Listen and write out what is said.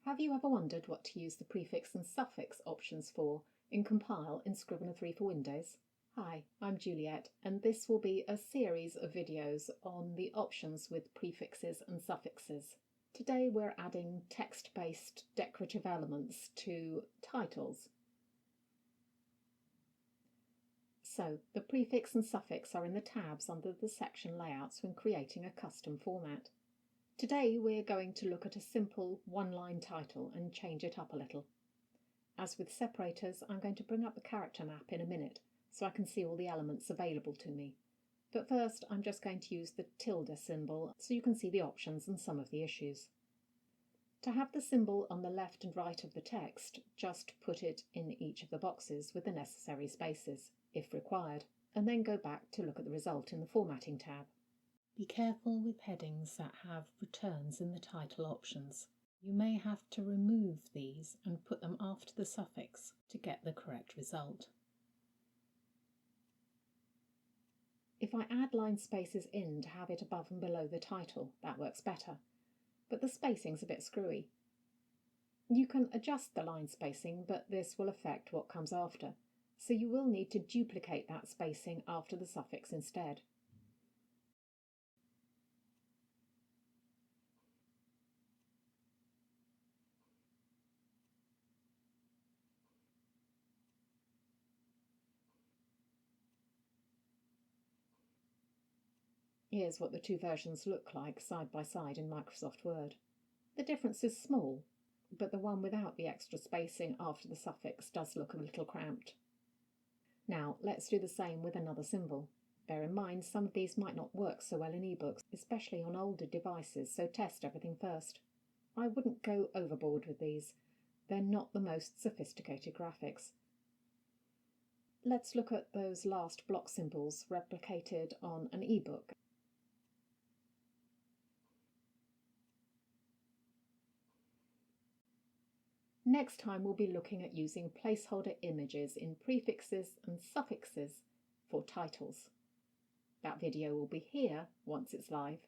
Have you ever wondered what to use the prefix and suffix options for in Compile in Scrivener 3 for Windows? Hi, I'm Juliet, and this will be a series of videos on the options with prefixes and suffixes. Today we're adding text-based decorative elements to titles. So, the prefix and suffix are in the tabs under the section layouts when creating a custom format. Today we're going to look at a simple one-line title and change it up a little. As with separators, I'm going to bring up the character map in a minute so I can see all the elements available to me. But first I'm just going to use the tilde symbol so you can see the options and some of the issues. To have the symbol on the left and right of the text, just put it in each of the boxes with the necessary spaces, if required, and then go back to look at the result in the Formatting tab. Be careful with headings that have returns in the title options. You may have to remove these and put them after the suffix to get the correct result. If I add line spaces in to have it above and below the title, that works better, but the spacing's a bit screwy. You can adjust the line spacing, but this will affect what comes after, so you will need to duplicate that spacing after the suffix instead. Here's what the two versions look like side by side in Microsoft Word. The difference is small, but the one without the extra spacing after the suffix does look a little cramped. Now let's do the same with another symbol. Bear in mind some of these might not work so well in ebooks, especially on older devices, so test everything first. I wouldn't go overboard with these. They're not the most sophisticated graphics. Let's look at those last block symbols replicated on an ebook. Next time we'll be looking at using placeholder images in prefixes and suffixes for titles. That video will be here once it's live.